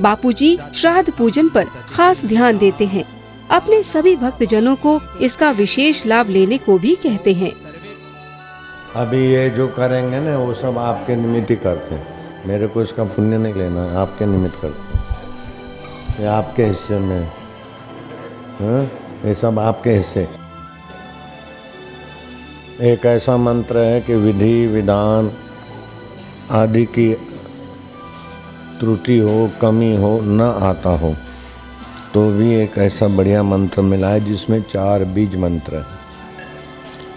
बापूजी श्राद्ध पूजन पर खास ध्यान देते हैं। अपने सभी भक्तजनों को इसका विशेष लाभ लेने को भी कहते हैं। अभी ये जो करेंगे ना वो सब आपके निमित्त ही करते हैं, मेरे को इसका पुण्य नहीं लेना है, आपके निमित्त करते हैं, ये आपके हिस्से में, हाँ ये सब आपके हिस्से। एक ऐसा मंत्र है कि विधि विधान आदि की त्रुटि हो, कमी हो, न आता हो, तो भी एक ऐसा बढ़िया मंत्र मिला है जिसमें 4 बीज मंत्र है।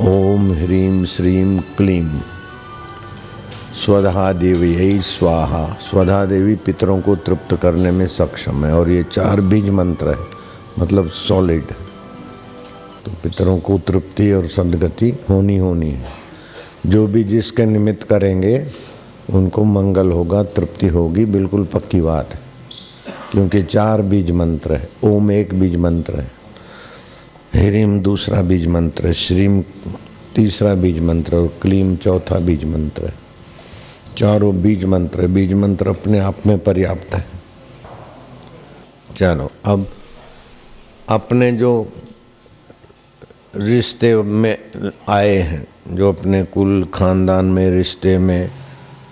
ओम ह्रीम श्रीम क्लीम स्वधा देवी यही स्वाहा। स्वधा देवी पितरों को तृप्त करने में सक्षम है, और ये 4 बीज मंत्र है, मतलब सॉलिड। तो पितरों को तृप्ति और सद्गति होनी है। जो भी जिसके निमित्त करेंगे उनको मंगल होगा, तृप्ति होगी, बिल्कुल पक्की बात है, क्योंकि 4 बीज मंत्र है। ओम एक बीज मंत्र है, ह्रीम दूसरा बीज मंत्र है, श्रीम तीसरा बीज मंत्र और क्लीम चौथा बीज मंत्र है। चारों बीज मंत्र, बीज मंत्र अपने आप में पर्याप्त है। चलो अब अपने जो रिश्ते में आए हैं, जो अपने कुल खानदान में, रिश्ते में,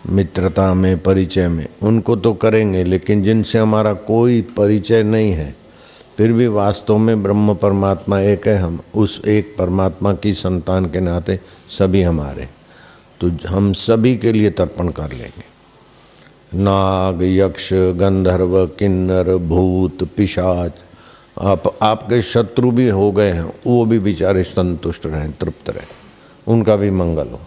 मित्रता में, परिचय में, उनको तो करेंगे, लेकिन जिनसे हमारा कोई परिचय नहीं है, फिर भी वास्तव में ब्रह्म परमात्मा एक है, हम उस एक परमात्मा की संतान के नाते सभी हमारे, तो हम सभी के लिए तर्पण कर लेंगे। नाग, यक्ष, गंधर्व, किन्नर, भूत, पिशाच, आपके शत्रु भी हो गए हैं, वो भी बेचारे संतुष्ट रहें, तृप्त रहें, उनका भी मंगल हो।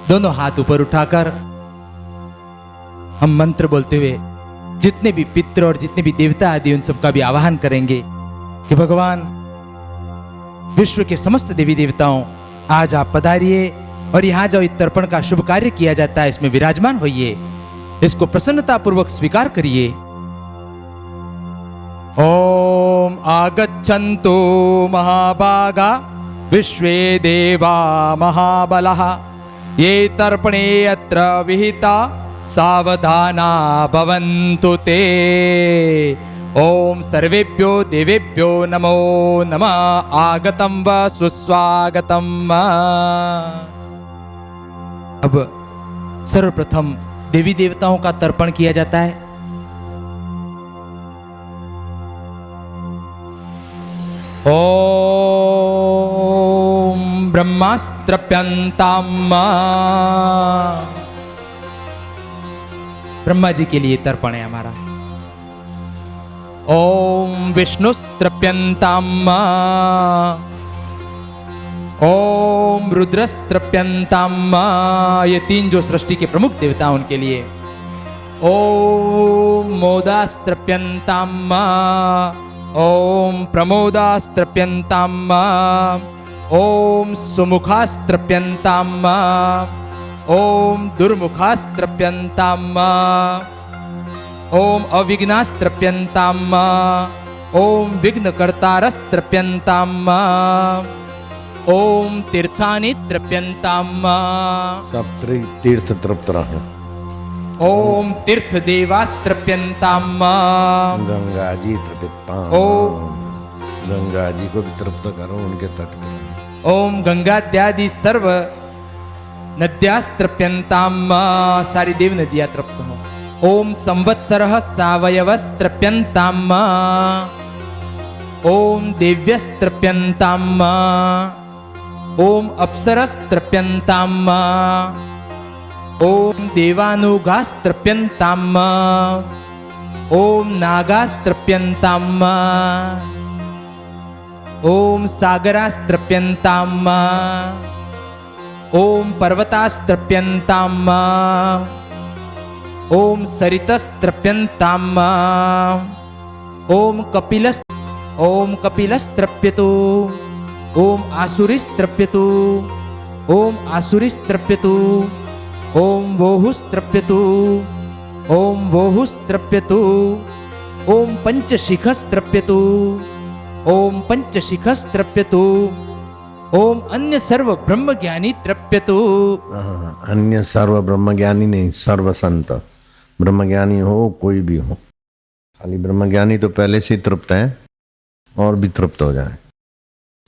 दोनों हाथ ऊपर उठाकर हम मंत्र बोलते हुए जितने भी पितृ और जितने भी देवता आदि उन सबका भी आवाहन करेंगे कि भगवान विश्व के समस्त देवी देवताओं, आज आप पधारिए और यहाँ जो तर्पण का शुभ कार्य किया जाता है इसमें विराजमान होइए, इसको प्रसन्नता पूर्वक स्वीकार करिए। ओम आगच्छन्तु महाभागा विश्वे देवा महाबलः ये तर्पणे अत्र विहिता सावधाना भवन्तु ते। ओम सर्वेभ्यो देवेभ्यो नमो नमः। आगतं व सुस्वागतम्। अब सर्वप्रथम देवी देवताओं का तर्पण किया जाता है। ओम ब्रह्मास्त्रप्यन्ताम्। ब्रह्मा जी के लिए तर्पण है हमारा। ओम विष्णुस्त्रप्यन्ताम्। ओम रुद्रस्त्रप्यन्ताम्। ये 3 जो सृष्टि के प्रमुख देवता उनके लिए। ओम मोदास्त्रप्यन्ताम्। ओम प्रमोदास्त्रप्यन्ताम्। ओम सुमुखास्त्रप्यन्ताम्। ओम दुर्मुखास्त्रप्यन्ताम्। ओम अविघ्नास्त्रप्यन्ताम्। ओम विघ्नकर्तारस्त्रप्यन्ताम्। ओम तीर्थानि तृप्यन्ताम्। सब तीर्थ तृप्त रहे। ओम तीर्थ देवास्त्रप्यन्ताम्। गंगा जी तृप्ताम्। ओम गंगा जी को भी तृप्त करो, उनके तट पर। ओम गंगाद्यादि सर्व नद्यास्त्रप्यन्ताम्। सारी देव नदियां तृप्त हो। ओम संवत्सरः सावयवस्त्रप्यन्ताम्। ओम देव्यस्त्रप्यन्ताम्। ओम अप्सरस्त्रप्यन्ताम्। ओम देवानुगास्त्रप्यन्ताम्। ओम नागास्त्रप्यन्ताम्। ओम सागरास्त्रप्यन्ताम्। ओम पर्वतास्त्रप्यन्ताम्। ओम सरितस्त्रप्यन्ताम्। ओम कपिलस्त्रप्यतु। ओम आसुरिस्त्रप्यतु। ओम आसुरिस्त्रप्यतु। ओम वोहुस्त्रप्यतु। ओम वोहुस्त्रप्यतु। ओम पंचशिखस्त्रप्यतु। ओम पंचशिखस्त्रप्यतु। ओम अन्य सर्व ब्रह्म ज्ञानी तृप्यतु। अन्य सर्व ब्रह्मज्ञानी नहीं, सर्व संत ब्रह्मज्ञानी हो कोई भी हो, खाली ब्रह्मज्ञानी तो पहले से ही तृप्त है और भी तृप्त हो जाए,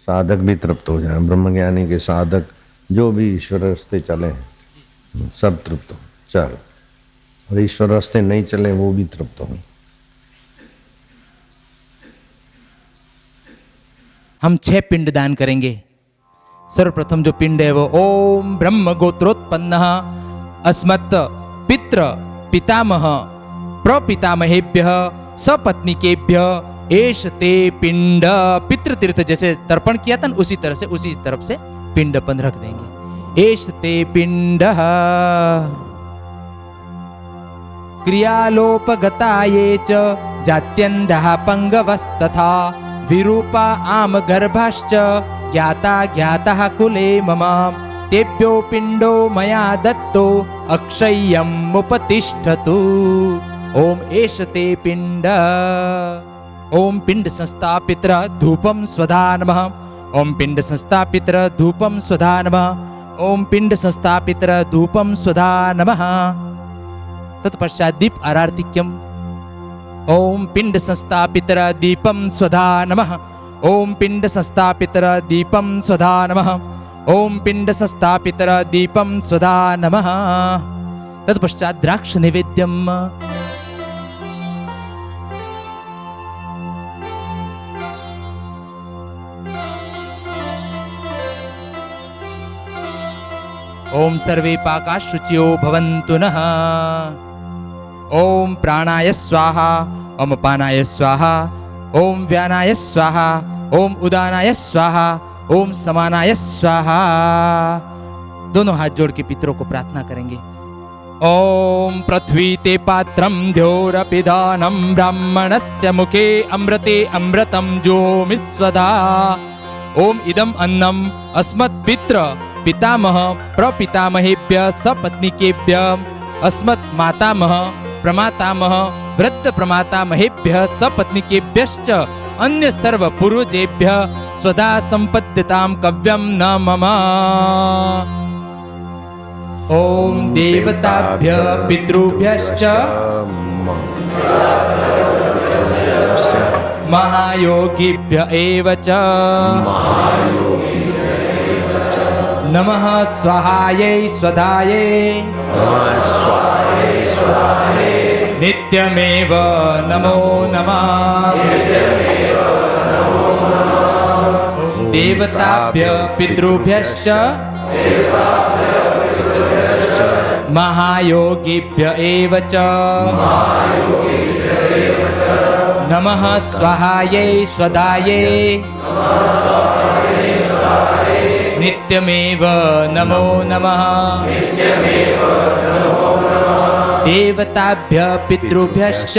साधक भी तृप्त हो जाए। ब्रह्मज्ञानी के साधक जो भी ईश्वर रास्ते चले सब तृप्त हो चल, और ईश्वर रास्ते नहीं चले वो भी तृप्त हो। हम 6 पिंड दान करेंगे। सर्वप्रथम जो पिंड है वो ओम ब्रह्म गोत्रोत्पन्न अस्मत् पितृ पितामह प्रपितामहेभ्य सपत्निकेभ्य एष ते पिंड। पितृतीर्थ जैसे तर्पण किया था उसी तरह से उसी तरफ से पिंड अपन रख देंगे। एष ते पिंड क्रियालोपगता ये च जात्यन्धः पंगवस्तथा विरूपा आम गर्भाश्च ज्ञाता ज्ञातः कुले मम तेभ्यो पिंडो मया दत्तो अक्षय्यम् उपतिष्ठतु। ओम एष ते पिंड। ओम पिंड संस्थापित्र धूपम स्वधा नमः। ओम पिंड संस्थापित्र धूपम स्वधा नमः। ओम पिंड संस्थापित्र धूपम स्वधा नमः। तत्पश्चात दीप आरार्तिक्यम। ओम पिंड संस्थापितर दीपम स्वधा नमः। ओम पिंड संस्थापितर दीपम स्वधा नमः। ओम पिंड संस्थापितर दीपम स्वधा नमः। तत्पश्चात द्राक्ष निवेद्यम। ओम सर्वे पाका शुचियो भवन्तु नः। ओम प्राणाय स्वाहा। ओम अपानाय स्वाहा। ओम व्यानाय स्वाहा। ओम उदानाय स्वाहा। ओम समानाय स्वाहा। दोनों हाथ जोड़ के पितरों को प्रार्थना करेंगे। ओम पृथ्वी ते पात्रम द्योरपि दानं ब्राह्मणस्य मुखे अमृते अमृतं जोमिस्वदा। ओम इदम अन्नम अस्मत् पित्र पितामह प्रपितामहेभ्य सपत्निकेभ्य अस्मत् मातामह प्रमातामह वृद्ध प्रमातामहेभ्य सपत्निकेभ्यश्च अन्य सर्व पूर्वजेभ्य स्वदा संपद्यतां कव्यं न मम। ओम देवताभ्य पितृभ्यश्च महायोगिभ्य एव च नमः स्वाहायै स्वधायै नित्यमेव नमो नमः। देवताभ्य पितृभ्यश्च महायोगिभ्य एव च नमः स्वाहायै स्वधायै नित्यमेव नमो नमः। देवताभ्य पितृभ्यश्च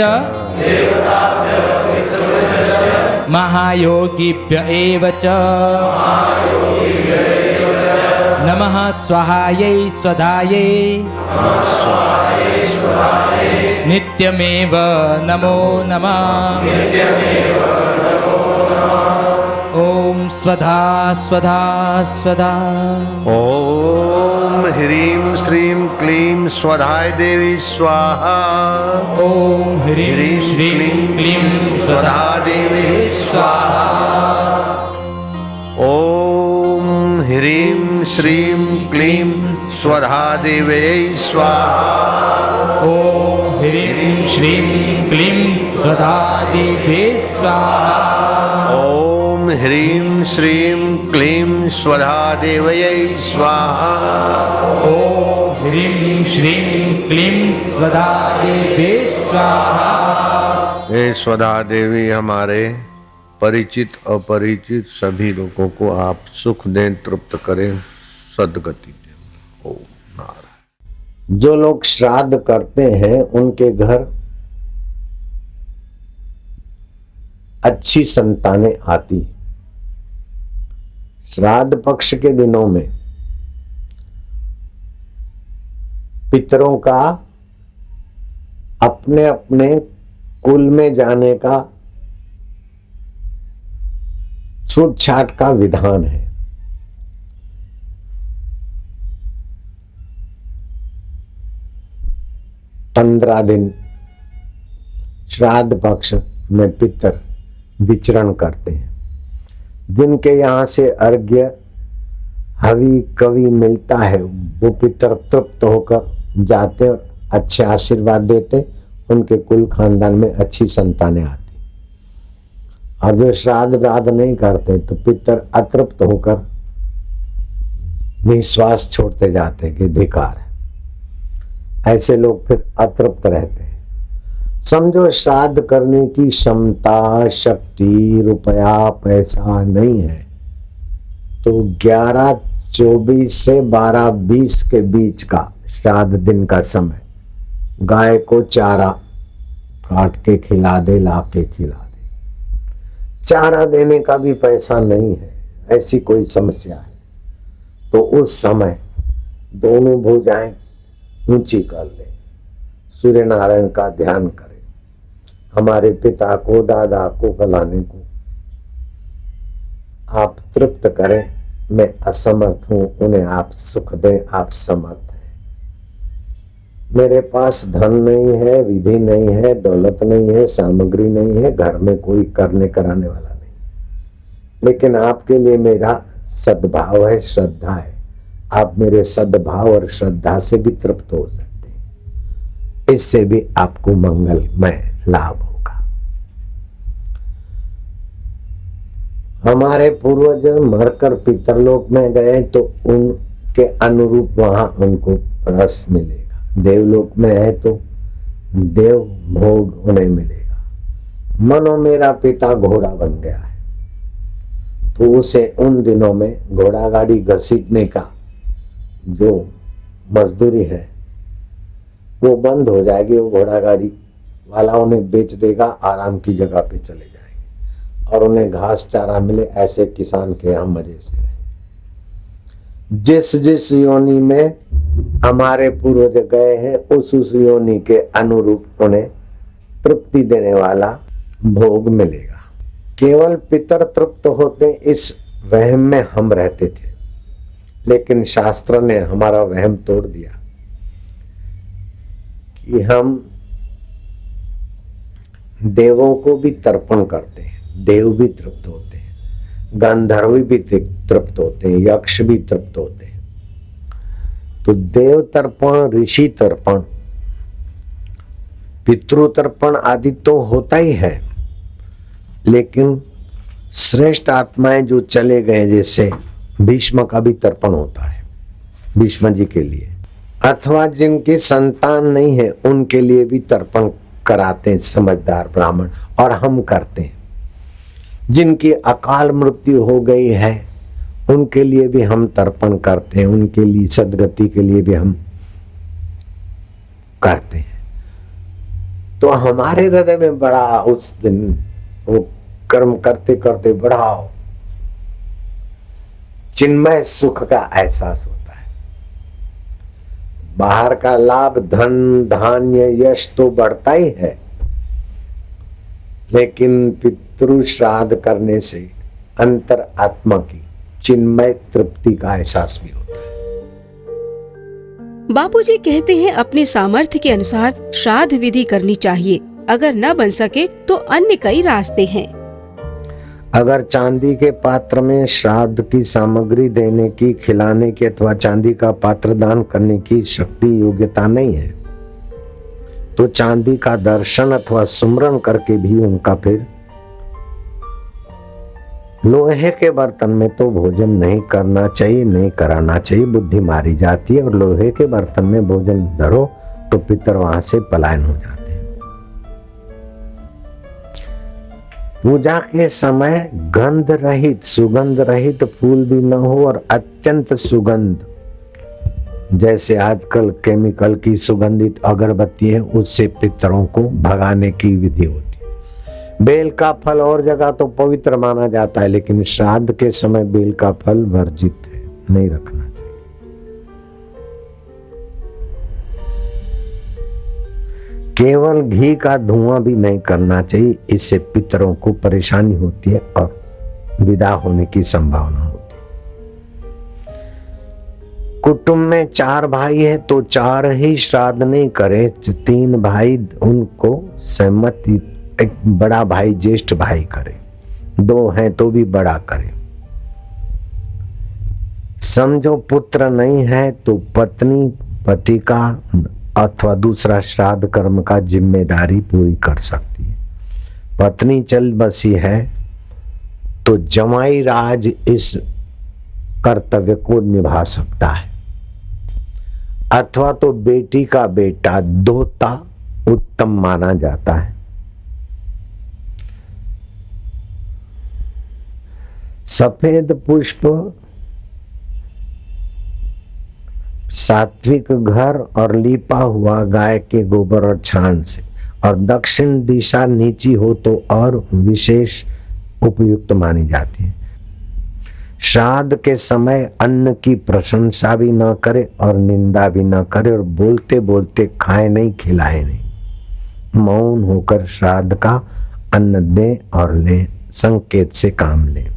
महायोगिभ्य एव च नमः स्वाहायै स्वधायै नित्यमेव नमो नमः। ओम स्वधा स्वधा स्वधा। ओम ह्रीं श्रीं क्लीं स्वधाय देवी स्वाहा। ओम ह्रीं श्रीं क्लीं स्वधा देवी स्वाहा। ओम ह्रीं श्रीं क्लीं स्वधा देवी स्वाहा। ओम ह्रीं श्रीं क्लीं स्वधा देवी स्वाहा। ओम ह्रीं श्रीं क्लीं स्वधा देवयै स्वाहा। ओम ह्रीं श्रीं क्लीं स्वधा देवी स्वाहा। हे स्वधा देवी, हमारे परिचित अपरिचित सभी लोगों को आप सुख दें, तृप्त करें, सद्गति दें। ओम नारायण। जो लोग श्राद्ध करते हैं उनके घर अच्छी संतानें आती। श्राद्ध पक्ष के दिनों में पितरों का अपने अपने कुल में जाने का छूट छाट का विधान है। 15 दिन श्राद्ध पक्ष में पितर विचरण करते हैं। जिनके यहाँ से अर्घ्य हवि कवि मिलता है वो पितर तृप्त होकर जाते और अच्छे आशीर्वाद देते, उनके कुल खानदान में अच्छी संतानें आती। और जो श्राद्ध व्राद्ध नहीं करते तो पितर अतृप्त होकर निश्वास छोड़ते जाते कि धिक्कार है। ऐसे लोग फिर अतृप्त रहते हैं। समझो श्राद्ध करने की क्षमता, शक्ति, रुपया, पैसा नहीं है तो 11:24 से 12:20 के बीच का श्राद्ध दिन का समय गाय को चारा काट के खिला दे, ला के खिला दे। चारा देने का भी पैसा नहीं है, ऐसी कोई समस्या है तो उस समय दोनों भुजाएं ऊंची कर ले, सूर्य नारायण का ध्यान करें। हमारे पिता को, दादा को, फलाने को आप तृप्त करें। मैं असमर्थ हूं, उन्हें आप सुख दें, आप समर्थ हैं। मेरे पास धन नहीं है, विधि नहीं है, दौलत नहीं है, सामग्री नहीं है, घर में कोई करने कराने वाला नहीं, लेकिन आपके लिए मेरा सद्भाव है, श्रद्धा है। आप मेरे सद्भाव और श्रद्धा से भी तृप्त हो सकते हैं, इससे भी आपको मंगलमय लाभ होगा। हमारे पूर्वज मरकर पितरलोक में गए तो उनके अनुरूप वहां उनको रस मिलेगा। देवलोक में है तो देव भोग उन्हें मिलेगा। मनो मेरा पिता घोड़ा बन गया है तो उसे उन दिनों में घोड़ा गाड़ी घसीटने का जो मजदूरी है वो बंद हो जाएगी। वो घोड़ा गाड़ी वाला उन्हें बेच देगा, आराम की जगह पे चले जाएंगे और उन्हें घास चारा मिले। ऐसे किसान के यहाँ मजे से रहे। जिस जिस योनि में हमारे पूर्वज गए हैं उस योनि के अनुरूप उन्हें तृप्ति देने वाला भोग मिलेगा। केवल पितर तृप्त होते इस वहम में हम रहते थे, लेकिन शास्त्र ने हमारा वहम तोड़ दिया कि हम देवों को भी तर्पण करते हैं, देव भी तृप्त होते हैं, गंधर्व भी तृप्त होते हैं, यक्ष भी तृप्त होते हैं। तो देव तर्पण, ऋषि तर्पण, पितृ तर्पण आदि तो होता ही है, लेकिन श्रेष्ठ आत्माएं जो चले गए, जैसे भीष्म का भी तर्पण होता है भीष्म जी के लिए, अथवा जिनकी संतान नहीं है उनके लिए भी तर्पण कराते हैं समझदार ब्राह्मण, और हम करते हैं। जिनकी अकाल मृत्यु हो गई है उनके लिए भी हम तर्पण करते हैं, उनके लिए सद्गति के लिए भी हम करते हैं। तो हमारे हृदय में बड़ा उस दिन वो कर्म करते करते बड़ा चिन्मय सुख का एहसास होता है। बाहर का लाभ, धन धान्य यश तो बढ़ता ही है, लेकिन पितृ श्राद्ध करने से अंतर आत्मा की चिन्मय तृप्ति का एहसास भी होता है। बापूजी कहते हैं अपने सामर्थ्य के अनुसार श्राद्ध विधि करनी चाहिए। अगर न बन सके तो अन्य कई रास्ते हैं। अगर चांदी के पात्र में श्राद्ध की सामग्री देने की, खिलाने की अथवा चांदी का पात्र दान करने की शक्ति योग्यता नहीं है तो चांदी का दर्शन अथवा सुमरन करके भी उनका फिर लोहे के बर्तन में तो भोजन नहीं करना चाहिए, नहीं कराना चाहिए, बुद्धि मारी जाती है। और लोहे के बर्तन में भोजन धरो तो पितर वहां से पलायन हो जाते हैं। पूजा के समय गंध रहित, सुगंध रहित फूल भी न हो और अत्यंत सुगंध, जैसे आजकल केमिकल की सुगंधित अगरबत्ती है, उससे पितरों को भगाने की विधि होती है। बेल का फल और जगह तो पवित्र माना जाता है, लेकिन श्राद्ध के समय बेल का फल वर्जित है, नहीं रखना चाहिए। केवल घी का धुआं भी नहीं करना चाहिए, इससे पितरों को परेशानी होती है और विदा होने की संभावना होती है। कुटुंब में 4 भाई है तो 4 ही श्राद्ध नहीं करे, 3 भाई उनको सहमति, एक बड़ा भाई ज्येष्ठ भाई करे, 2 हैं तो भी बड़ा करे। समझो पुत्र नहीं है तो पत्नी पति का अथवा दूसरा श्राद्ध कर्म का जिम्मेदारी पूरी कर सकती है। पत्नी चल बसी है तो जमाई राज इस कर्तव्य को निभा सकता है, अथवा तो बेटी का बेटा दोता उत्तम माना जाता है। सफेद पुष्प सात्विक घर और लीपा हुआ गाय के गोबर और छान से, और दक्षिण दिशा नीची हो तो और विशेष उपयुक्त मानी जाती है। श्राद्ध के समय अन्न की प्रशंसा भी न करे और निंदा भी न करे, और बोलते बोलते खाए नहीं खिलाए नहीं, मौन होकर श्राद्ध का अन्न दे और ले, संकेत से काम ले।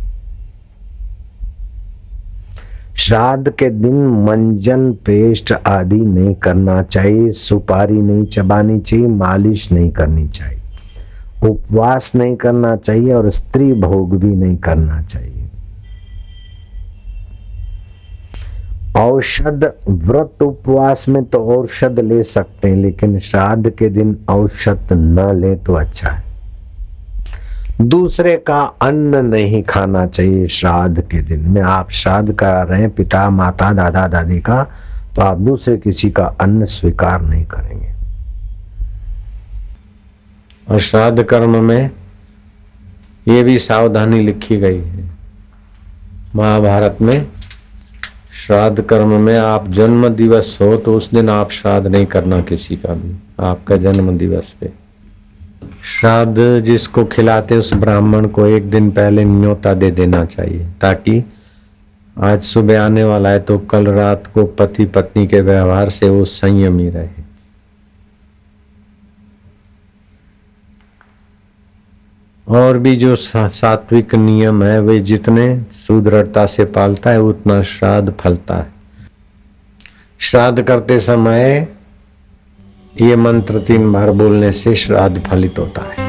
श्राद्ध के दिन मंजन पेस्ट आदि नहीं करना चाहिए, सुपारी नहीं चबानी चाहिए, मालिश नहीं करनी चाहिए, उपवास नहीं करना चाहिए और स्त्री भोग भी नहीं करना चाहिए। औषध व्रत उपवास में तो औषध ले सकते हैं, लेकिन श्राद्ध के दिन औषध न ले तो अच्छा है। दूसरे का अन्न नहीं खाना चाहिए श्राद्ध के दिन में। आप श्राद्ध करा रहे हैं पिता माता दादा दादी का, तो आप दूसरे किसी का अन्न स्वीकार नहीं करेंगे। और श्राद्ध कर्म में ये भी सावधानी लिखी गई है महाभारत में। श्राद्ध कर्म में आप जन्म दिवस हो तो उस दिन आप श्राद्ध नहीं करना किसी का भी, आपका जन्म दिवस पे। श्राद्ध जिसको खिलाते उस ब्राह्मण को एक दिन पहले न्योता दे देना चाहिए, ताकि आज सुबह आने वाला है तो कल रात को पति पत्नी के व्यवहार से वो संयमी रहे। और भी जो सात्विक नियम है वे जितने सुदृढ़ता से पालता है उतना श्राद्ध फलता है। श्राद्ध करते समय ये मंत्र 3 बार बोलने से श्राद्ध फलित होता है।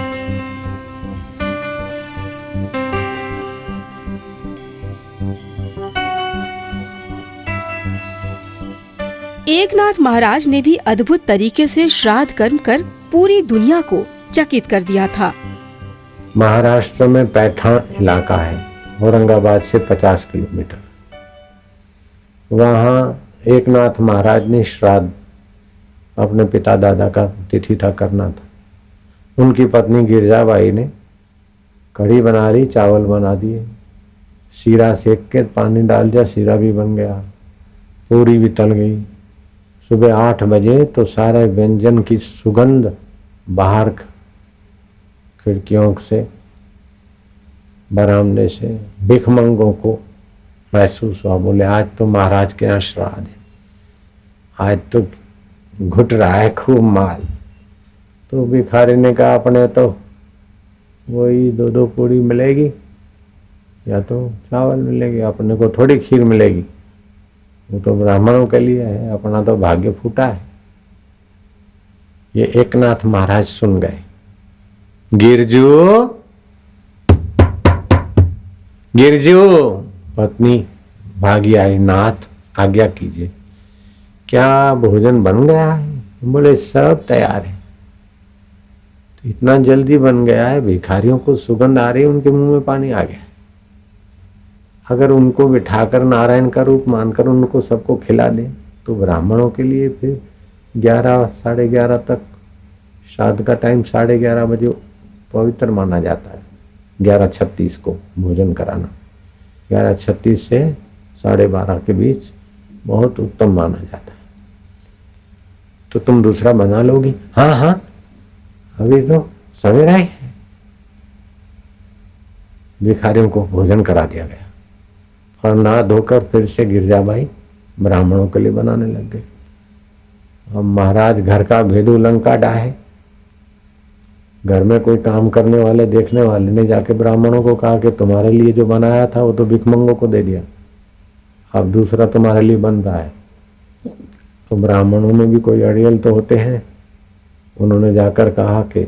एकनाथ महाराज ने भी अद्भुत तरीके से श्राद्ध कर्म कर पूरी दुनिया को चकित कर दिया था। महाराष्ट्र में पैठान इलाका है, औरंगाबाद से 50 किलोमीटर। वहाँ एकनाथ महाराज ने श्राद्ध अपने पिता दादा का तिथि था करना था। उनकी पत्नी गिरजाबाई ने कढ़ी बना रही, चावल बना दिए, शीरा सेक के पानी डाल दिया, शीरा भी बन गया, पूरी भी तल गई। सुबह 8 बजे तो सारे व्यंजन की सुगंध बाहर खिड़कियों से, बरामदे से भिखमंगों को महसूस हुआ। बोले आज तो महाराज के यहाँ श्राद्ध है, आज तो घुट रहा है खूब माल। तो भिखारी ने कहा अपने तो वही 2-2 पूरी मिलेगी या तो चावल मिलेगी, अपने को थोड़ी खीर मिलेगी, वो तो ब्राह्मणों के लिए है, अपना तो भाग्य फूटा है। ये एकनाथ महाराज सुन गए। गिरजू गिरजू, पत्नी भागी आई, नाथ आज्ञा कीजिए, क्या भोजन बन गया है? बोले सब तैयार है। तो इतना जल्दी बन गया है, भिखारियों को सुगंध आ रही है, उनके मुंह में पानी आ गया। अगर उनको बिठाकर नारायण का रूप मानकर उनको सबको खिला दें तो ब्राह्मणों के लिए फिर 11 साढ़े 11 तक, श्राद्ध का टाइम 11:30 बजे पवित्र माना जाता है। 11:36 को भोजन कराना, 11:36 से 12:30 के बीच बहुत उत्तम माना जाता है। तो तुम दूसरा बना लोगी? हाँ हाँ, अभी तो सवेरा ही है। भिखारियों को भोजन करा दिया गया और नहा धोकर फिर से गिरजाबाई ब्राह्मणों के लिए बनाने लग गए। अब महाराज घर का भेदू लंका डाहे, घर में कोई काम करने वाले देखने वाले ने जाके ब्राह्मणों को कहा कि तुम्हारे लिए जो बनाया था वो तो भिखमंगों को दे दिया, अब दूसरा तुम्हारे लिए बन रहा है, तो ब्राह्मणों में भी कोई अड़ियल तो होते हैं। उन्होंने जाकर कहा कि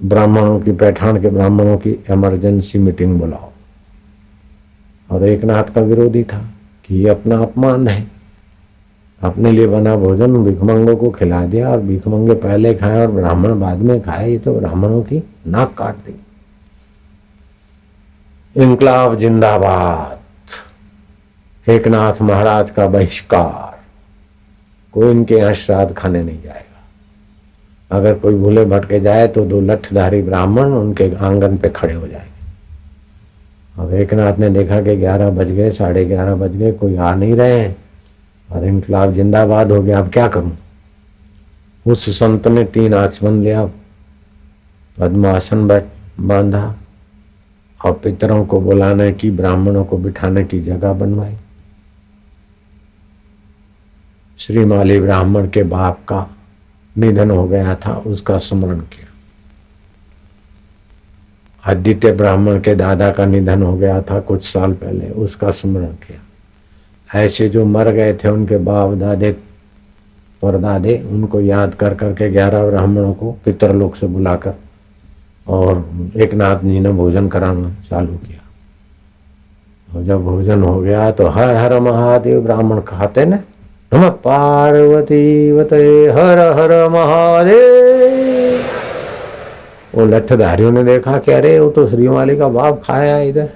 ब्राह्मणों की, पैठान के ब्राह्मणों की इमरजेंसी मीटिंग बुलाओ। और एकनाथ का विरोधी था कि ये अपना अपमान है, अपने लिए बना भोजन भिखमंगों को खिला दिया और भिखमंगे पहले खाए और ब्राह्मण बाद में खाए, ये तो ब्राह्मणों की नाक काट दी। इनकलाब जिंदाबाद, एकनाथ महाराज का बहिष्कार, कोई इनके यहाँ श्राद्ध खाने नहीं जाएगा। अगर कोई भूले भटके जाए तो 2 लठधारी ब्राह्मण उनके आंगन पे खड़े हो जाएंगे। अब एकनाथ ने देखा कि 11 बज गए, 11:30 बज गए, कोई आ नहीं रहे हैं और इनकलाब जिंदाबाद हो गया। अब क्या करूं? उस संत ने 3 आचमन लिया, पद्मासन बांधा और पितरों को बुलाने की, ब्राह्मणों को बिठाने की जगह बनवाई। श्रीमाली ब्राह्मण के बाप का निधन हो गया था, उसका स्मरण किया। आदित्य ब्राह्मण के दादा का निधन हो गया था कुछ साल पहले, उसका स्मरण किया। ऐसे जो मर गए थे उनके बाप दादे परदादे, उनको याद कर करके 11 ब्राह्मणों को पितरलोक से बुलाकर और एकनाथ जी ने भोजन कराना चालू किया। और जब भोजन हो गया तो हर हर महादेव ब्राह्मण खाते न, नमः पार्वती वते हर हर महादेव। वो लठधारियों ने देखा कि अरे वो तो श्रीमाली का बाप खाया इधर,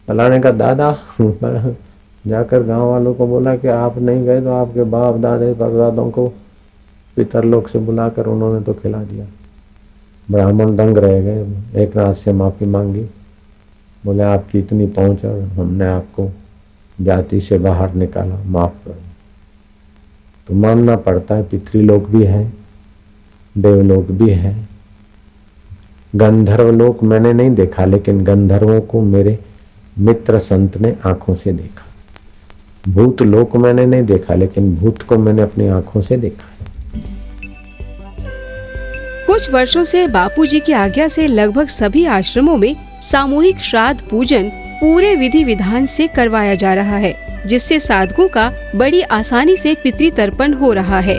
फलाने का दादा। जाकर गांव वालों को बोला कि आप नहीं गए तो आपके बाप दादे परदादों को पितरलोक से बुलाकर उन्होंने तो खिला दिया। ब्राह्मण दंग रह गए। एकनाथ से माफी मांगी, बोले आपकी इतनी पहुंच और हमने आपको जाति से बाहर निकाला, माफ करो। तो मानना पड़ता है, पितृलोक भी है, देवलोक भी है। गंधर्वलोक मैंने नहीं देखा, लेकिन गंधर्वों को मेरे मित्र संत ने आंखों से देखा। भूत लोक मैंने नहीं देखा, लेकिन भूत को मैंने अपनी आंखों से देखा। कुछ वर्षों से बापूजी की आज्ञा से लगभग सभी आश्रमों में सामूहिक श्राद्ध पूजन पूरे विधि विधान से करवाया जा रहा है, जिससे साधकों का बड़ी आसानी से पितृ तर्पण हो रहा है।